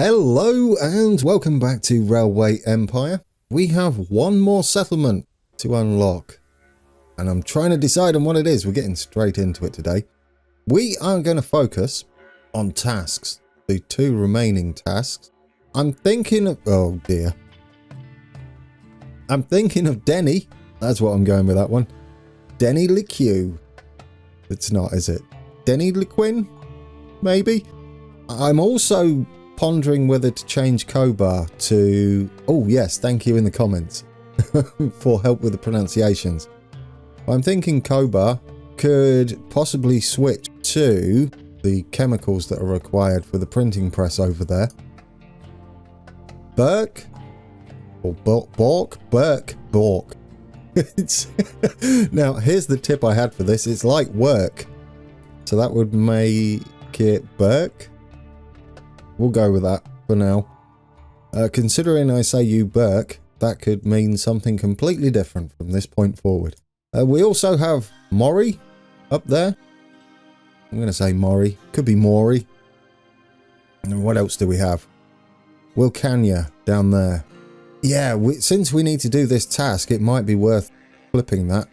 Hello and welcome back to Railway Empire. We have one more settlement to unlock and I'm trying to decide on what it is. We're getting straight into it today. We are going to focus on tasks, the two remaining tasks. I'm thinking of, oh dear. I'm thinking of Denny. That's what I'm going with, that one. Denny LeQ. It's not, is it? Denny LeQuin? Maybe? I'm also pondering whether to change Cobar to... Oh yes, thank you in the comments for help with the pronunciations. I'm thinking Cobar could possibly switch to the chemicals that are required for the printing press over there. Bourke? Or Bourke? Bourke. Now, here's the tip I had for this. It's like work. So that would make it Bourke. We'll go with that for now. Considering I say you Bourke, that could mean something completely different from this point forward. We also have Mori up there. I'm going to say Mori. Could be Maury. And what else do we have? Wilcania down there. Yeah, since we need to do this task, it might be worth flipping that.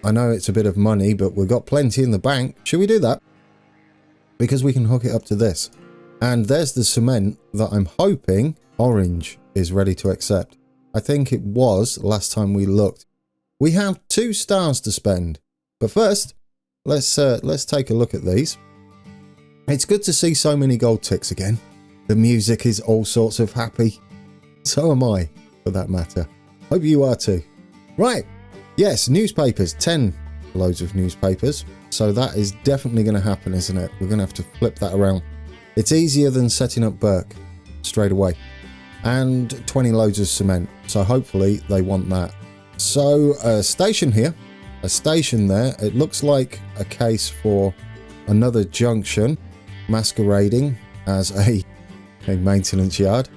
I know it's a bit of money, but we've got plenty in the bank. Should we do that? Because we can hook it up to this. And there's the cement that I'm hoping Orange is ready to accept. I think it was last time we looked. We have 2 stars to spend. But first, let's take a look at these. It's good to see so many gold ticks again. The music is all sorts of happy. So am I, for that matter. Hope you are too. Right. Yes, newspapers. 10 loads of newspapers. So that is definitely going to happen, isn't it? We're going to have to flip that around. It's easier than setting up Bourke straight away. And 20 loads of cement. So hopefully they want that. So a station here. A station there. It looks like a case for another junction masquerading as a maintenance yard.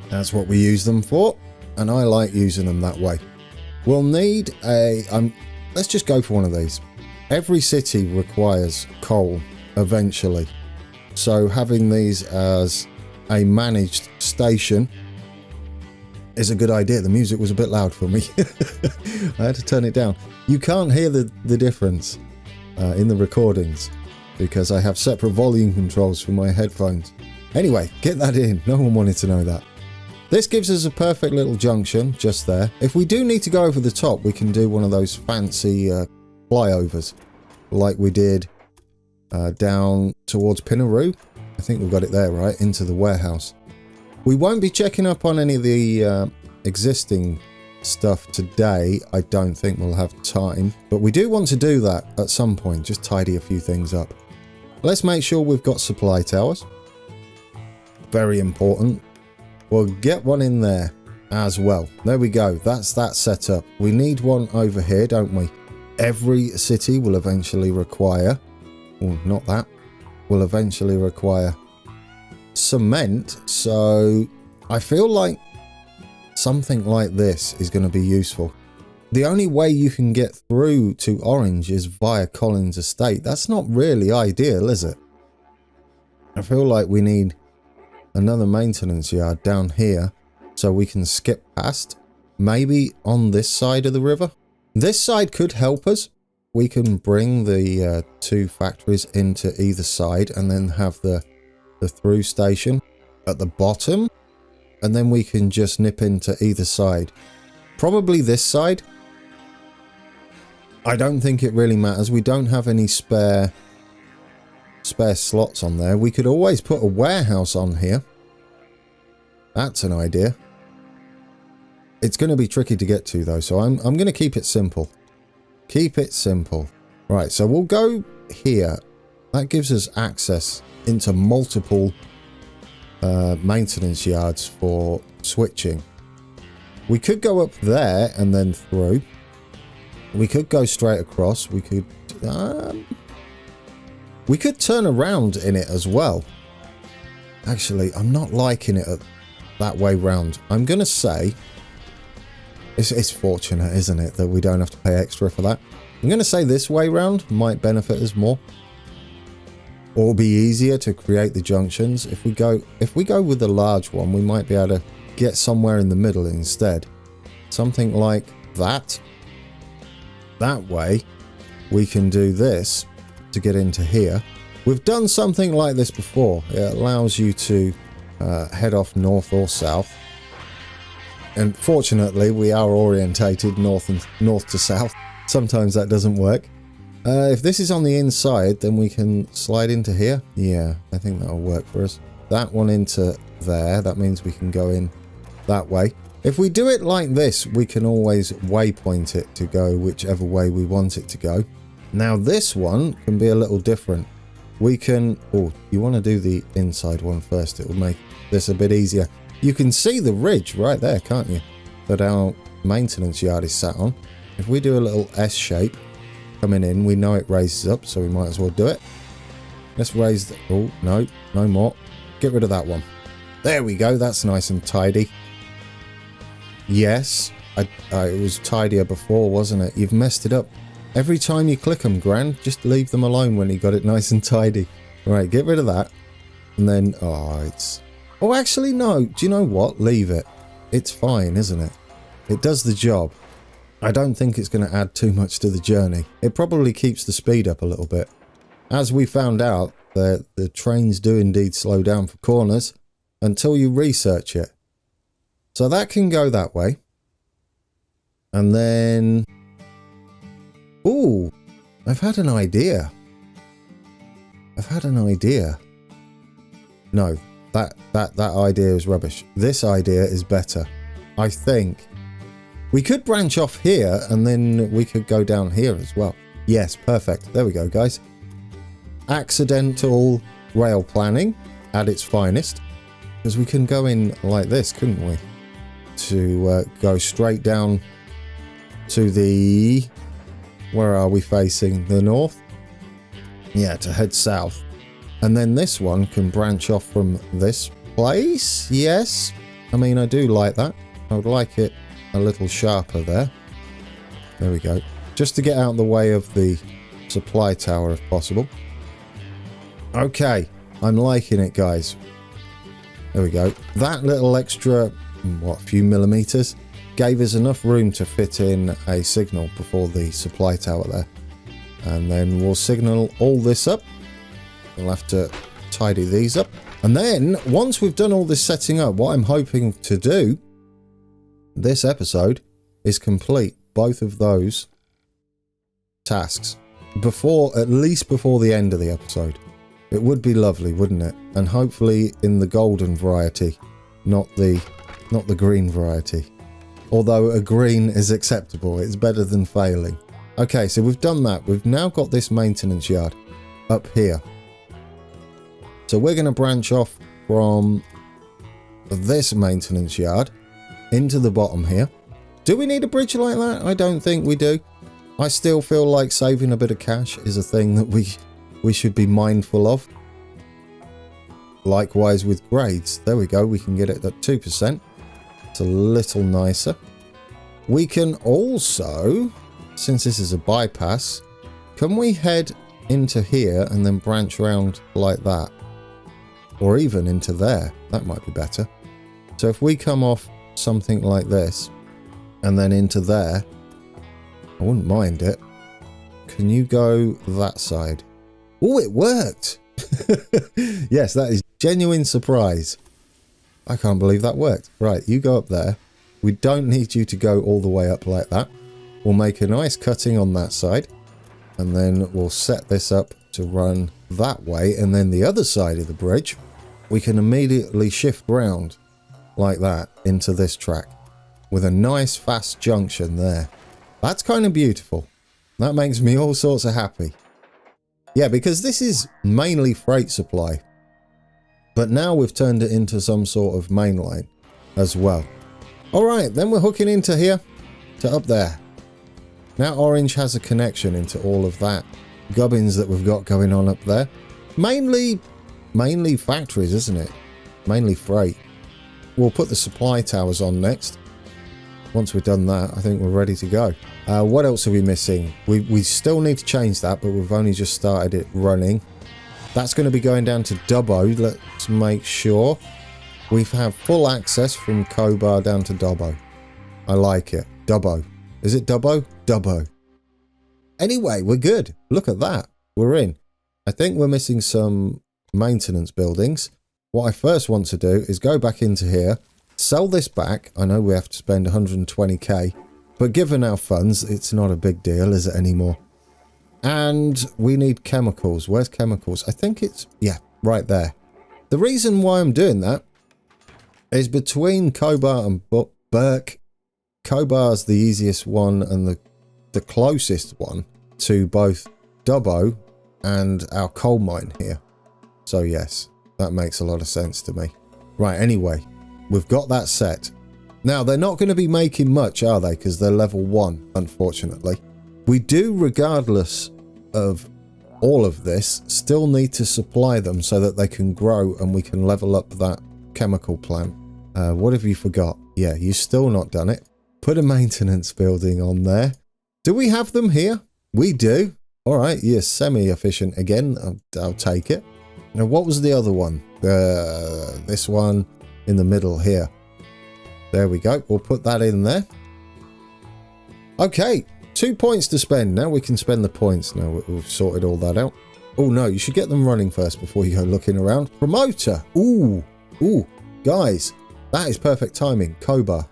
That's what we use them for, and I like using them that way. We'll need a... let's just go for one of these. Every city requires coal eventually, so having these as a managed station is a good idea. The music was a bit loud for me. I had to turn it down. You can't hear the difference in the recordings because I have separate volume controls for my headphones. Anyway, get that in. No one wanted to know that. This gives us a perfect little junction just there. If we do need to go over the top, we can do one of those fancy flyovers like we did down towards Pinaroo. I think we've got it there, right? Into the warehouse. We won't be checking up on any of the existing stuff today. I don't think we'll have time. But we do want to do that at some point. Just tidy a few things up. Let's make sure we've got supply towers. Very important. We'll get one in there as well. There we go. That's that set up. We need one over here, don't we? Every city will eventually require... Oh, not that. Will eventually require cement. So I feel like something like this is going to be useful. The only way you can get through to Orange is via Collins Estate. That's not really ideal, is it? I feel like we need another maintenance yard down here so we can skip past. Maybe on this side of the river. This side could help us. We can bring the 2 factories into either side and then have the through station at the bottom. And then we can just nip into either side. Probably this side. I don't think it really matters. We don't have any spare slots on there. We could always put a warehouse on here. That's an idea. It's going to be tricky to get to though, so I'm going to keep it simple. Keep it simple. Right, so we'll go here. That gives us access into multiple maintenance yards for switching. We could go up there and then through. We could go straight across. We could turn around in it as well. Actually, I'm not liking it that way round. I'm going to say it's fortunate, isn't it, that we don't have to pay extra for that. I'm going to say this way round might benefit us more. or be easier to create the junctions. If we go with the large one, we might be able to get somewhere in the middle instead. Something like that. That way, we can do this to get into here. We've done something like this before. It allows you to head off north or south. And fortunately, we are orientated north to south. Sometimes that doesn't work. If this is on the inside, then we can slide into here. Yeah, I think that'll work for us. That one into there. That means we can go in that way. If we do it like this, we can always waypoint it to go whichever way we want it to go. Now this one can be a little different. We can... Oh, you want to do the inside one first. It will make this a bit easier. You can see the ridge right there, can't you? That our maintenance yard is sat on. If we do a little S shape coming in, we know it raises up, so we might as well do it. Let's raise the... Oh, no, no more. Get rid of that one. There we go. That's nice and tidy. Yes, it was tidier before, wasn't it? You've messed it up. Every time you click them, Gran, just leave them alone when you got it nice and tidy. Right, get rid of that. And then... Oh, it's... Oh, actually, no. Do you know what? Leave it. It's fine, isn't it? It does the job. I don't think it's going to add too much to the journey. It probably keeps the speed up a little bit. As we found out, the trains do indeed slow down for corners until you research it. So that can go that way. And then... Ooh, I've had an idea. No. That idea is rubbish. This idea is better. I think we could branch off here and then we could go down here as well. Yes, perfect. There we go, guys. Accidental rail planning at its finest. Because we can go in like this, couldn't we? To go straight down to the... Where are we facing? The north? Yeah, to head south. And then this one can branch off from this place. Yes. I mean, I do like that. I would like it a little sharper there. There we go. Just to get out of the way of the supply tower if possible. Okay. I'm liking it, guys. There we go. That little extra, what, few millimeters gave us enough room to fit in a signal before the supply tower there. And then we'll signal all this up. We'll have to tidy these up. And then, once we've done all this setting up, what I'm hoping to do this episode is complete both of those tasks before, at least before the end of the episode. It would be lovely, wouldn't it? And hopefully in the golden variety, not the green variety. Although a green is acceptable, it's better than failing. Okay, so we've done that. We've now got this maintenance yard up here. So we're going to branch off from this maintenance yard into the bottom here. Do we need a bridge like that? I don't think we do. I still feel like saving a bit of cash is a thing that we should be mindful of. Likewise with grades. There we go. We can get it at 2%. It's a little nicer. We can also, since this is a bypass, can we head into here and then branch around like that? Or even into there. That might be better. So if we come off something like this and then into there, I wouldn't mind it. Can you go that side? Oh, it worked! Yes, that is genuine surprise. I can't believe that worked. Right, you go up there. We don't need you to go all the way up like that. We'll make a nice cutting on that side. And then we'll set this up to run that way. And then the other side of the bridge, we can immediately shift round like that into this track. With a nice fast junction there. That's kind of beautiful. That makes me all sorts of happy. Yeah, because this is mainly freight supply. But now we've turned it into some sort of main line as well. Alright, then we're hooking into here to up there. Now Orange has a connection into all of that gubbins that we've got going on up there. Mainly factories, isn't it? Mainly freight. We'll put the supply towers on next. Once we've done that, I think we're ready to go. What else are we missing? We still need to change that, but we've only just started it running. That's going to be going down to Dubbo. Let's make sure we have full access from Cobar down to Dubbo. I like it. Dubbo. Is it Dubbo? Dubbo. Anyway, we're good. Look at that. We're in. I think we're missing some maintenance buildings. What I first want to do is go back into here, sell this back. I know we have to spend 120k, but given our funds, it's not a big deal, is it anymore? And we need chemicals. Where's chemicals? I think it's, yeah, right there. The reason why I'm doing that is between Cobar and Bourke. Cobar's the easiest one and the closest one to both Dubbo and our coal mine here. So yes, that makes a lot of sense to me. Right, anyway, we've got that set. Now, they're not going to be making much, are they? Because they're level 1, unfortunately. We do, regardless of all of this, still need to supply them so that they can grow and we can level up that chemical plant. What have you forgot? Yeah, you've still not done it. Put a maintenance building on there. Do we have them here? We do. All right, you're semi-efficient again. I'll take it. Now, what was the other one? This one in the middle here. There we go. We'll put that in there. Okay, 2 points to spend. Now we can spend the points. Now we've sorted all that out. Oh, no, you should get them running first before you go looking around. Promoter. Ooh, guys, that is perfect timing. Cobar.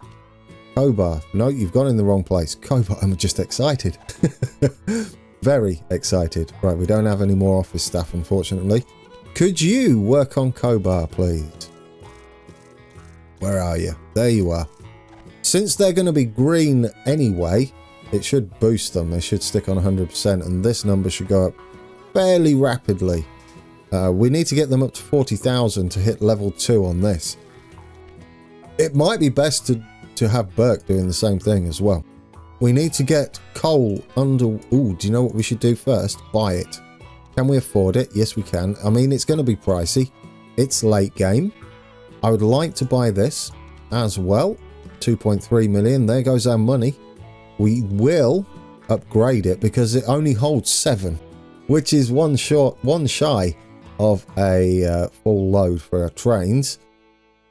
No, you've gone in the wrong place. Cobar, I'm just excited. Very excited. Right, we don't have any more office staff, unfortunately. Could you work on Cobar, please? Where are you? There you are. Since they're going to be green anyway, it should boost them. They should stick on 100%, and this number should go up fairly rapidly. We need to get them up to 40,000 to hit level 2 on this. It might be best to have Bourke doing the same thing as well. We need to get coal under... Ooh, do you know what we should do first? Buy it. Can we afford it? Yes, we can. I mean, it's going to be pricey. It's late game. I would like to buy this as well. 2.3 million. There goes our money. We will upgrade it because it only holds 7, which is one shy of a full load for our trains.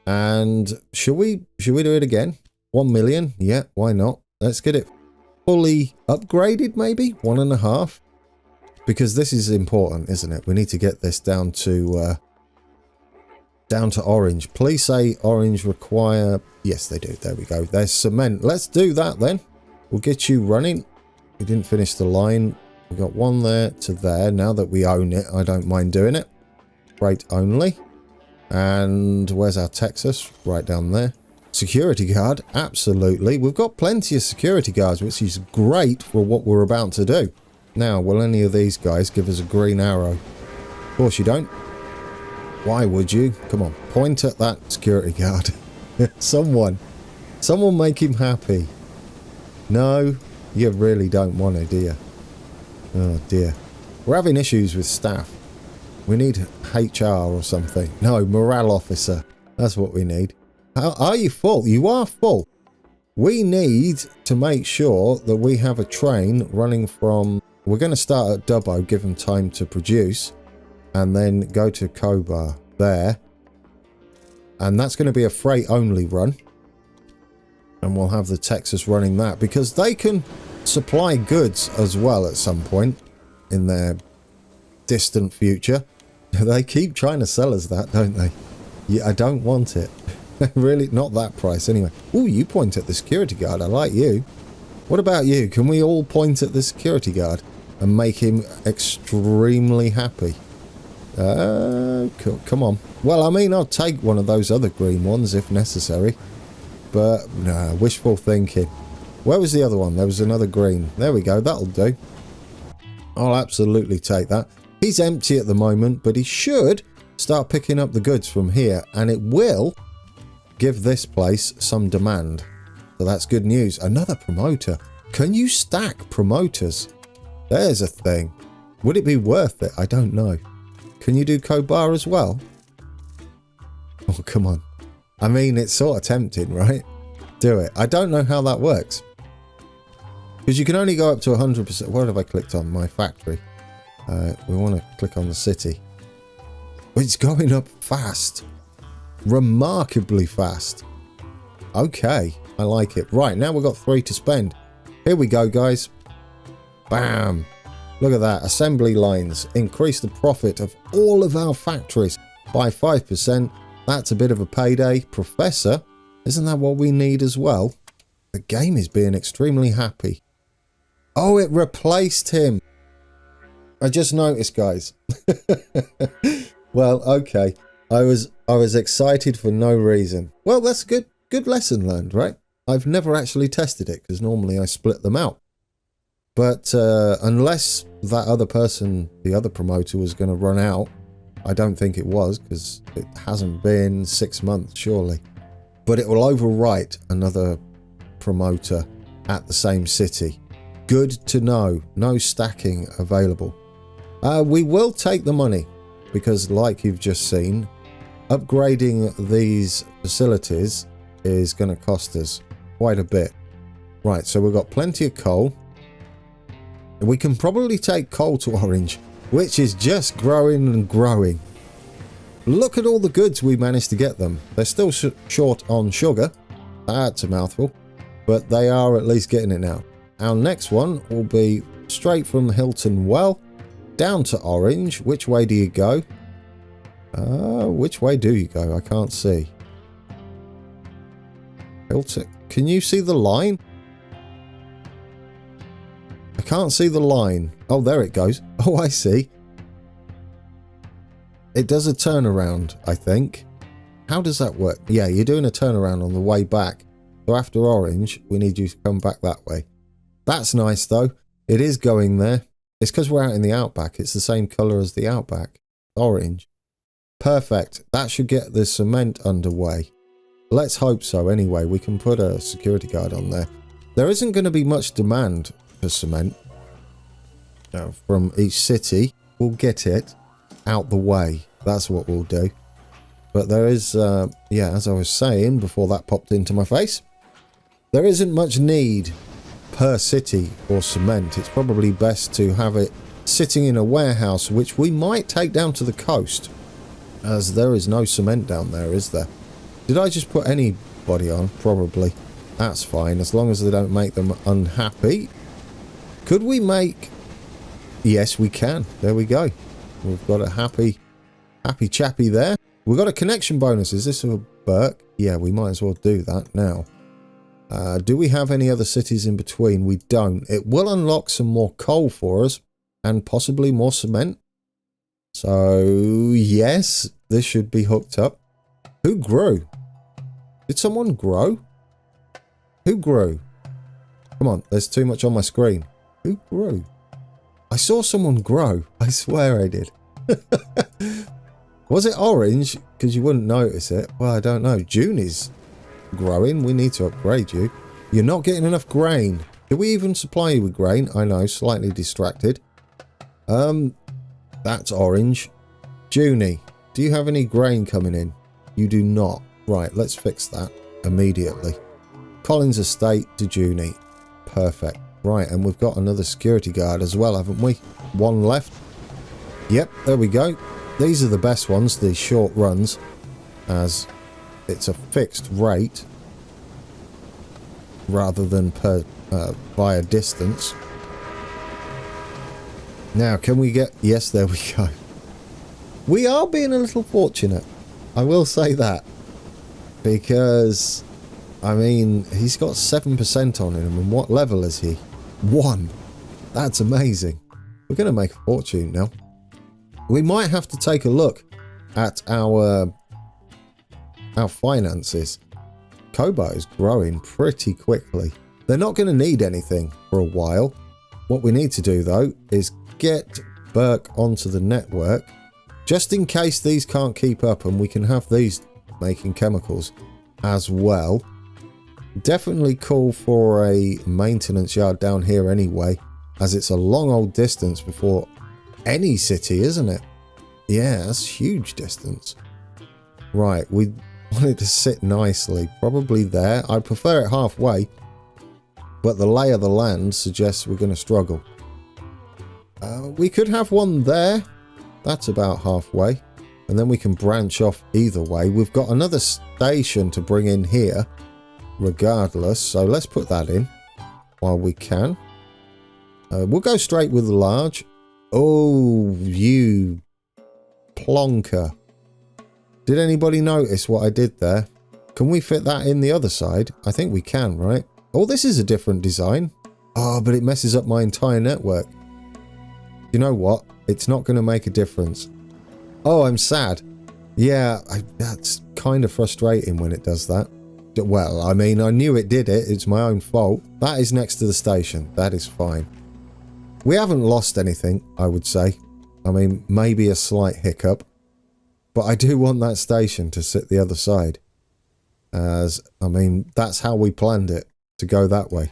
And should we do it again? 1 million? Yeah, why not? Let's get it fully upgraded, maybe 1.5, because this is important, isn't it? We need to get this down to orange. Please say orange require... Yes, they do. There we go. There's cement. Let's do that then. We'll get you running. We didn't finish the line. We've got one there to there. Now that we own it, I don't mind doing it. Freight only. And where's our Texas? Right down there. Security guard, absolutely. We've got plenty of security guards, which is great for what we're about to do. Now, will any of these guys give us a green arrow? Of course you don't. Why would you? Come on, point at that security guard. Someone make him happy. No, you really don't want to, do you? Oh dear. We're having issues with staff. We need HR or something. No, morale officer. That's what we need. Are you full? You are full. We need to make sure that we have a train running from... We're going to start at Dubbo, give them time to produce, and then go to Cobar there. And that's going to be a freight only run. And we'll have the Texas running that, because they can supply goods as well at some point in their distant future. They keep trying to sell us that, don't they? Yeah, I don't want it. Really, not that price anyway. Oh, you point at the security guard. I like you. What about you? Can we all point at the security guard and make him extremely happy? Come on. Well, I mean, I'll take one of those other green ones if necessary. But, nah, wishful thinking. Where was the other one? There was another green. There we go. That'll do. I'll absolutely take that. He's empty at the moment, but he should start picking up the goods from here, and it will give this place some demand. So that's good news. Another promoter. Can you stack promoters? There's a thing. Would it be worth it? I don't know. Can you do Cobar as well? Oh, come on. I mean, it's sort of tempting, right? Do it. I don't know how that works. Because you can only go up to 100%. What have I clicked on? My factory. We want to click on the city. It's going up fast. Remarkably fast. Okay, I like it. Right, now we've got 3 to spend. Here we go, guys. Bam. Look at that. Assembly lines. Increase the profit of all of our factories by 5%. That's a bit of a payday. Professor, isn't that what we need as well? The game is being extremely happy. Oh, it replaced him. I just noticed, guys. Well, okay. I was excited for no reason. Well, that's a good lesson learned, right? I've never actually tested it because normally I split them out. But unless that other person, the other promoter, was going to run out, I don't think it was, because it hasn't been 6 months, surely. But it will overwrite another promoter at the same city. Good to know. No stacking available. We will take the money, because like you've just seen, upgrading these facilities is going to cost us quite a bit. Right, so we've got plenty of coal. We can probably take coal to Orange, which is just growing and growing. Look at all the goods we managed to get them. They're still short on sugar. That's a mouthful. But they are at least getting it now. Our next one will be straight from Hilton Well down to Orange. Which way do you go? Which way do you go? I can't see. Hilton. Can you see the line? I can't see the line. Oh, there it goes. Oh, I see. It does a turnaround, I think. How does that work? Yeah, you're doing a turnaround on the way back. So after Orange, we need you to come back that way. That's nice, though. It is going there. It's because we're out in the outback. It's the same colour as the outback. Orange. Perfect. That should get the cement underway. Let's hope so anyway. We can put a security guard on there. There isn't going to be much demand for cement from each city. We'll get it out the way. That's what we'll do. But there is, yeah, as I was saying before that popped into my face, there isn't much need per city for cement. It's probably best to have it sitting in a warehouse, which we might take down to the coast, as there is no cement down there, is there? Did I just put anybody on? Probably. That's fine, as long as they don't make them unhappy. Could we make... Yes, we can. There we go. We've got a happy chappy there. We've got a connection bonus. Is this a Bourke? Yeah, we might as well do that now. Do we have any other cities in between? We don't. It will unlock some more coal for us and possibly more cement. So, yes, this should be hooked up. Who grew? Did someone grow? Who grew? Come on, there's too much on my screen. Who grew? I saw someone grow. I swear I did. Was it Orange? Because you wouldn't notice it. Well, I don't know. June is growing. We need to upgrade you. You're not getting enough grain. Do we even supply you with grain? I know, slightly distracted. That's Orange. Junie, do you have any grain coming in? You do not. Right, let's fix that immediately. Collins Estate to Junie. Perfect. Right, and we've got another security guard as well, haven't we? One left. Yep, there we go. These are the best ones, the short runs, as it's a fixed rate rather than per by a distance. Now, can we get... Yes, there we go. We are being a little fortunate. I will say that. Because, I mean, he's got 7% on him. And what level is he? 1. That's amazing. We're going to make a fortune now. We might have to take a look at our finances. Cobar is growing pretty quickly. They're not going to need anything for a while. What we need to do, though, is get Bourke onto the network, just in case these can't keep up, and we can have these making chemicals as well. Definitely call for a maintenance yard down here anyway, as it's a long old distance before any city, isn't it? Yeah, that's huge distance. Right, we want it to sit nicely, probably there. I'd prefer it halfway, but the lay of the land suggests we're going to struggle. We could have one there. That's about halfway. and then we can branch off either way. We've got another station to bring in here regardless, so let's put that in while we can. We'll go straight with the large. Oh, you plonker. Did anybody notice what I did there? Can we fit that in the other side? I think we can, right? Oh, this is a different design. Oh, but it messes up my entire network. You know what? It's not going to make a difference. Oh, I'm sad. Yeah, that's kind of frustrating when it does that. Well, I mean, I knew it did it. It's my own fault. That is next to the station. That is fine. We haven't lost anything, I would say. I mean, maybe a slight hiccup. But I do want that station to sit the other side. As, I mean, that's how we planned it, to go that way.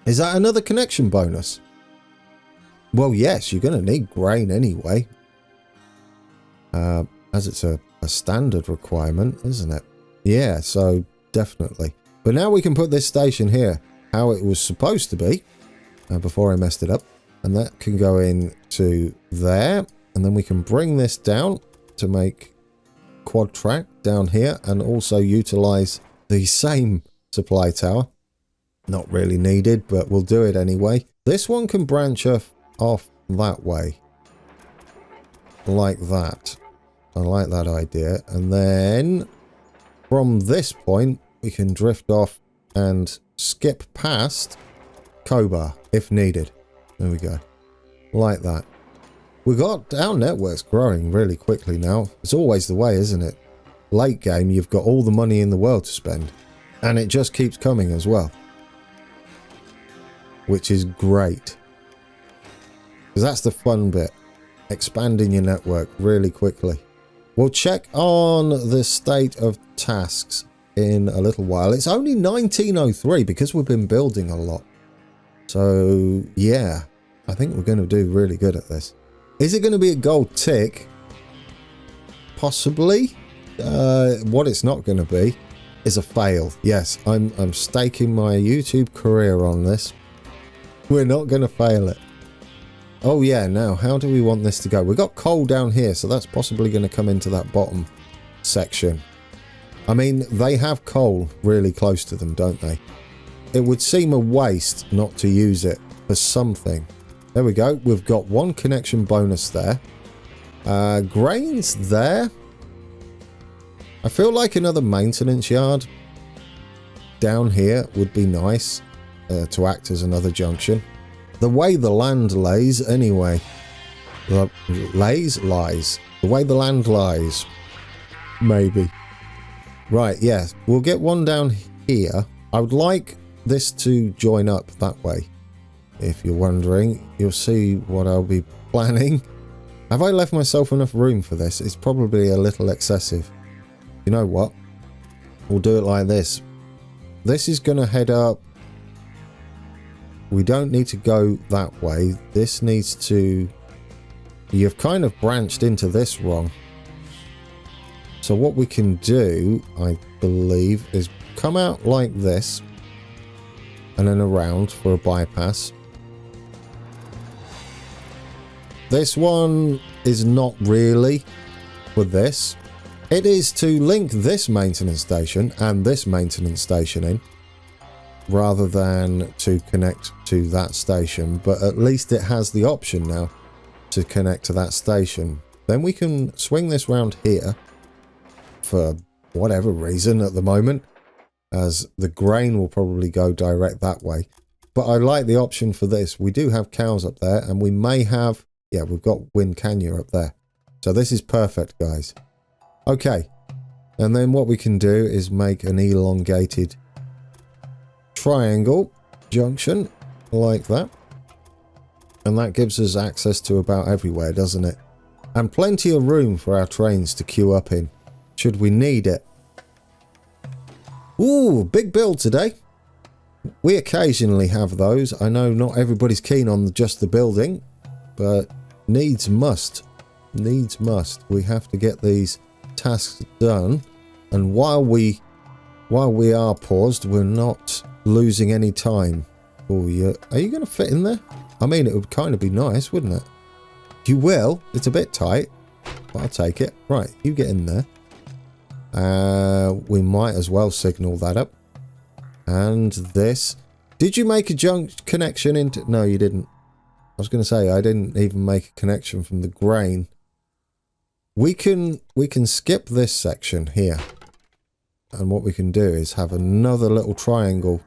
Is that another connection bonus? Well, yes, you're going to need grain anyway. As it's a standard requirement, isn't it? Yeah, so definitely. But now we can put this station here, how it was supposed to be, before I messed it up. And that can go into there. And then we can bring this down to make quad track down here and also utilize the same supply tower. Not really needed, but we'll do it anyway. This one can branch off that way. Like that. I like that idea. And then from this point, we can drift off and skip past Cobar if needed. There we go. Like that. We got our networks growing really quickly now. It's always the way, isn't it? Late game, you've got all the money in the world to spend. And it just keeps coming as well. Which is great. Because that's the fun bit. Expanding your network really quickly. We'll check on the state of tasks in a little while. It's only 1903 because we've been building a lot. So, yeah. I think we're going to do really good at this. Is it going to be a gold tick? Possibly. What it's not going to be is a fail. Yes, I'm staking my YouTube career on this. We're not going to fail it. Oh yeah, now how do we want this to go? We've got coal down here, so that's possibly going to come into that bottom section. I mean, they have coal really close to them, don't they? It would seem a waste not to use it for something. There we go. We've got one connection bonus there. Grains there. I feel like another maintenance yard down here would be nice to act as another junction. The way the land lays, anyway. Lies. The way the land lies. Maybe. Right, yeah. We'll get one down here. I would like this to join up that way. If you're wondering, you'll see what I'll be planning. Have I left myself enough room for this? It's probably a little excessive. You know what? We'll do it like this. This is going to head up. We don't need to go that way. This needs to... You've kind of branched into this wrong. So what we can do, I believe, is come out like this. And then around for a bypass. This one is not really for this. It is to link this maintenance station and this maintenance station in, rather than to connect to that station. But at least it has the option now to connect to that station. Then we can swing this round here for whatever reason at the moment, as the grain will probably go direct that way. But I like the option for this. We do have cows up there, and we may have... Yeah, we've got wind canyon up there. So this is perfect, guys. Okay. And then what we can do is make an elongated triangle junction like that. And that gives us access to about everywhere, doesn't it? And plenty of room for our trains to queue up in, should we need it. Ooh, big build today. We occasionally have those. I know not everybody's keen on just the building, but needs must. Needs must. We have to get these tasks done. And while we are paused, we're not losing any time. Oh, yeah. Are you going to fit in there? I mean, it would kind of be nice, wouldn't it? You will. It's a bit tight. but I'll take it. Right, you get in there. We might as well signal that up. And this. Did you make a junk connection into... No, you didn't. I was going to say, I didn't even make a connection from the grain. We can skip this section here. And what we can do is have another little triangle.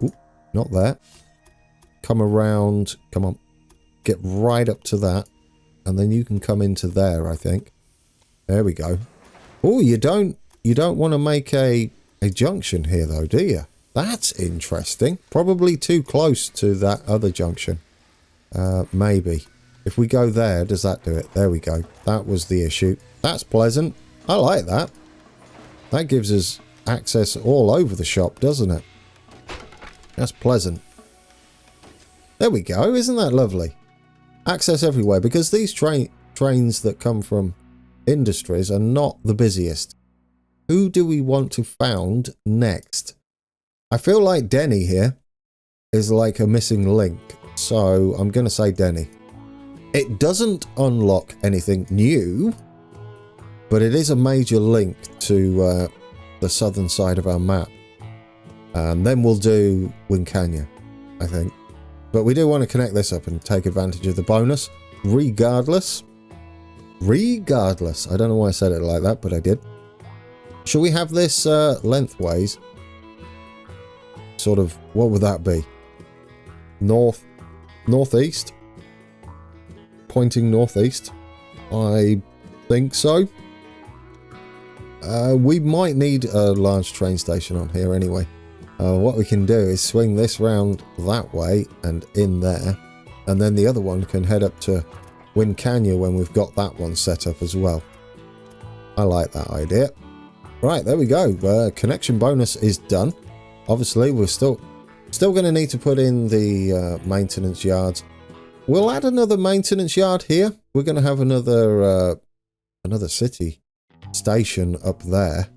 Oop, not there. Come around. Come on. Get right up to that. And then you can come into there, I think. There we go. Oh, you don't want to make a junction here, though, do you? That's interesting. Probably too close to that other junction. Maybe. If we go there, does that do it? There we go. That was the issue. That's pleasant. I like that. That gives us access all over the shop, doesn't it? That's pleasant. There we go. Isn't that lovely? Access everywhere, because these trains that come from industries are not the busiest. Who do we want to found next? I feel like Denny here is like a missing link, so I'm going to say Denny. It doesn't unlock anything new, but it is a major link to the southern side of our map. And then we'll do Wincania, I think. But we do want to connect this up and take advantage of the bonus, regardless. Regardless. I don't know why I said it like that, but I did. Shall we have this lengthways? Sort of, what would that be? Northeast? Pointing northeast? I think so. We might need a large train station on here anyway. What we can do is swing this round that way and in there. And then the other one can head up to Wincania when we've got that one set up as well. I like that idea. Right, there we go. Connection bonus is done. Obviously, we're still going to need to put in the maintenance yards. We'll add another maintenance yard here. We're going to have another city station up there.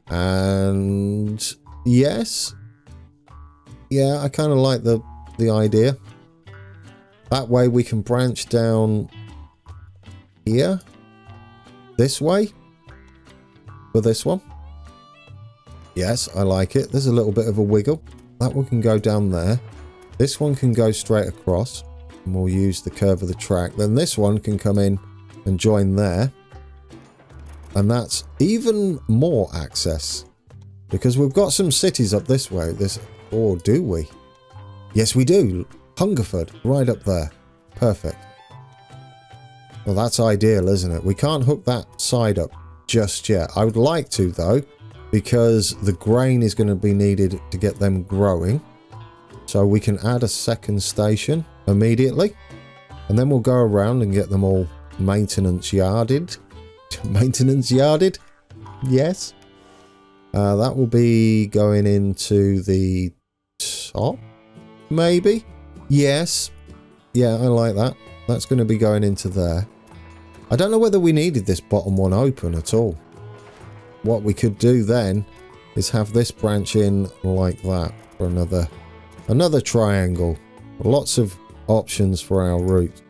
And yes. Yeah, I kind of like the idea. That way we can branch down here. This way. For this one. Yes, I like it. There's a little bit of a wiggle. That one can go down there. This one can go straight across. And we'll use the curve of the track. Then this one can come in and join there. And that's even more access. Because we've got some cities up this way. Or do we? Yes, we do. Hungerford, right up there. Perfect. Well, that's ideal, isn't it? We can't hook that side up just yet. I would like to, though, because the grain is going to be needed to get them growing. So we can add a second station immediately. And then we'll go around and get them all maintenance yarded. Maintenance yarded? Yes. That will be going into the top, maybe? Yes. Yeah, I like that. That's going to be going into there. I don't know whether we needed this bottom one open at all. What we could do then is have this branch in like that for another triangle. Lots of options for our route.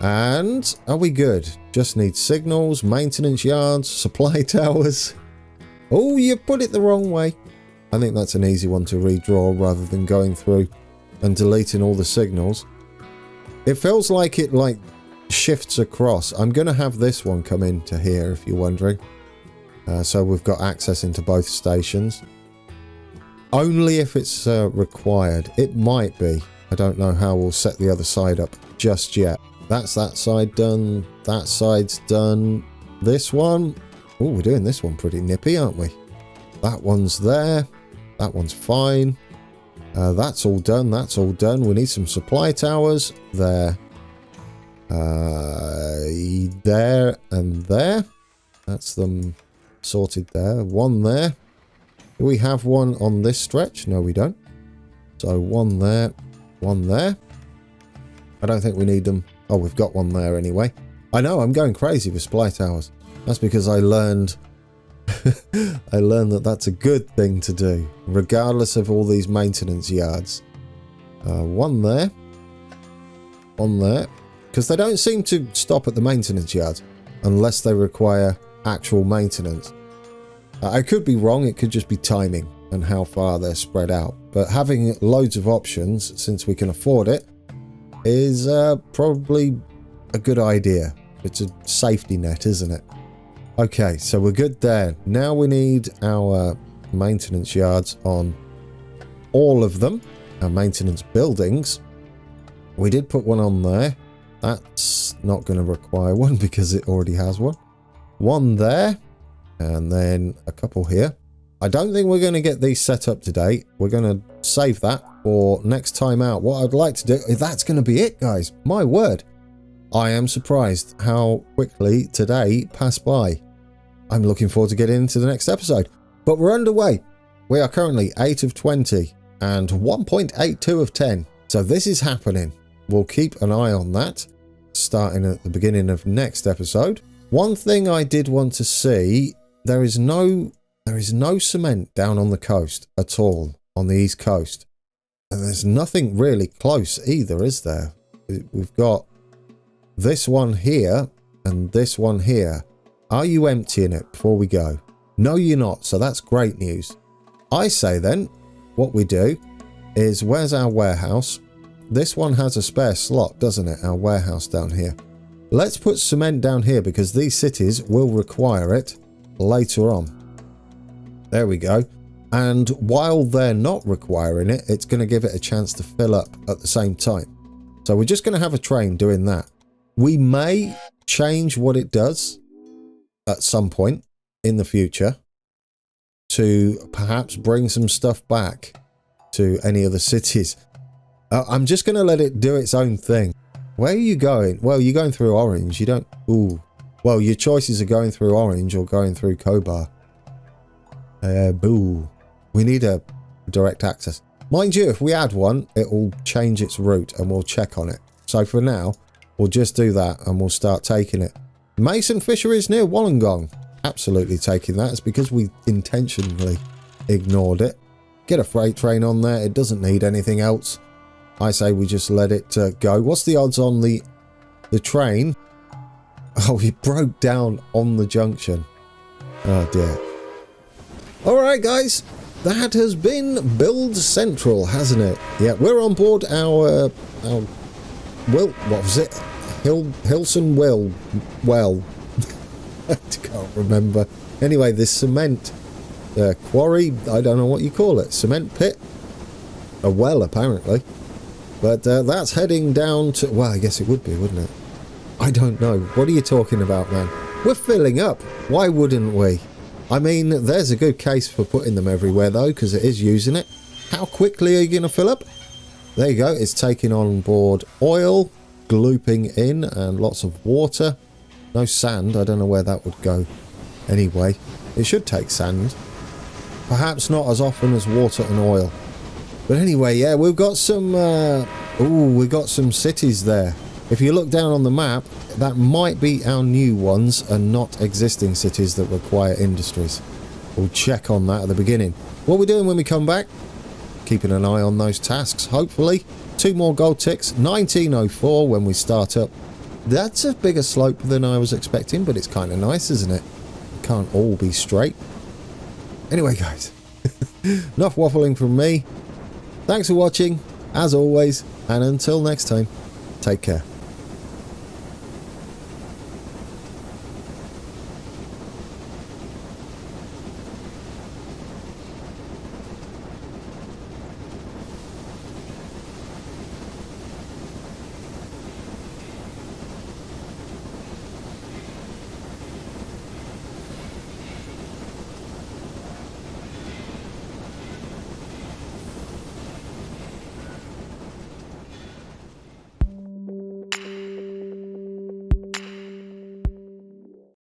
And are we good? Just need signals, maintenance yards, supply towers. Oh, you put it the wrong way. I think that's an easy one to redraw rather than going through and deleting all the signals. It feels like it shifts across. I'm going to have this one come into here if you're wondering. So we've got access into both stations. Only if it's required. It might be. I don't know how we'll set the other side up just yet. That's that side done. That side's done. This one. Oh, we're doing this one pretty nippy, aren't we? That one's there. That one's fine. That's all done. That's all done. We need some supply towers. There. There and there. That's them sorted there. One there. Do we have one on this stretch? No, we don't. So one there. One there. I don't think we need them. Oh, we've got one there anyway. I know, I'm going crazy with supply towers. That's because I learned that that's a good thing to do, regardless of all these maintenance yards. One there. One there. because they don't seem to stop at the maintenance yard unless they require actual maintenance. I could be wrong, it could just be timing and how far they're spread out, but having loads of options, since we can afford it, is probably a good idea. It's a safety net, isn't it? Okay, so we're good there. Now we need our maintenance yards on all of them, our maintenance buildings. We did put one on there. That's not going to require one because it already has one. One there, and then a couple here. I don't think we're going to get these set up today. We're going to save that for next time out. What I'd like to do, that's going to be it, guys. My word. I am surprised how quickly today passed by. I'm looking forward to getting into the next episode. But we're underway. We are currently 8 of 20 and 1.82 of 10. So this is happening. We'll keep an eye on that, starting at the beginning of next episode. One thing I did want to see, there is no cement down on the coast at all, on the east coast. And there's nothing really close either, is there? We've got this one here and this one here. Are you emptying it before we go? No, you're not, so that's great news. I say then, what we do is, where's our warehouse? This one has a spare slot, doesn't it? Our warehouse down here. Let's put cement down here because these cities will require it later on. There we go. And while they're not requiring it, it's going to give it a chance to fill up at the same time. So we're just going to have a train doing that. We may change what it does at some point in the future to perhaps bring some stuff back to any other cities. I'm just going to let it do its own thing. Where are you going? Well, you're going through Orange. You don't... Ooh. Well, your choices are going through Orange or going through Cobar. Boo. We need a direct access. Mind you, if we add one, it will change its route and we'll check on it. So for now, we'll just do that and we'll start taking it. Mason Fisheries near Wollongong. Absolutely taking that. It's because we intentionally ignored it. Get a freight train on there. It doesn't need anything else. I say we just let it go. What's the odds on the train? Oh, it broke down on the junction. Oh dear. Alright guys, that has been Build Central, hasn't it? Yeah, we're on board our what was it? Hilson well. I can't remember. Anyway, this cement quarry, I don't know what you call it. Cement pit? A well, apparently. But that's heading down to... Well, I guess it would be, wouldn't it? I don't know. What are you talking about, man? We're filling up. Why wouldn't we? I mean, there's a good case for putting them everywhere, though, because it is using it. How quickly are you going to fill up? There you go. It's taking on board oil, glooping in, and lots of water. No sand. I don't know where that would go. Anyway, it should take sand. Perhaps not as often as water and oil. But anyway, yeah, we've got some... we've got some cities there. If you look down on the map, that might be our new ones and not existing cities that require industries. We'll check on that at the beginning. What we're doing when we come back, keeping an eye on those tasks, hopefully. 2 more gold ticks, 1904 when we start up. That's a bigger slope than I was expecting, but it's kind of nice, isn't it? It can't all be straight. Anyway, guys, enough waffling from me. Thanks for watching, as always, and until next time, take care.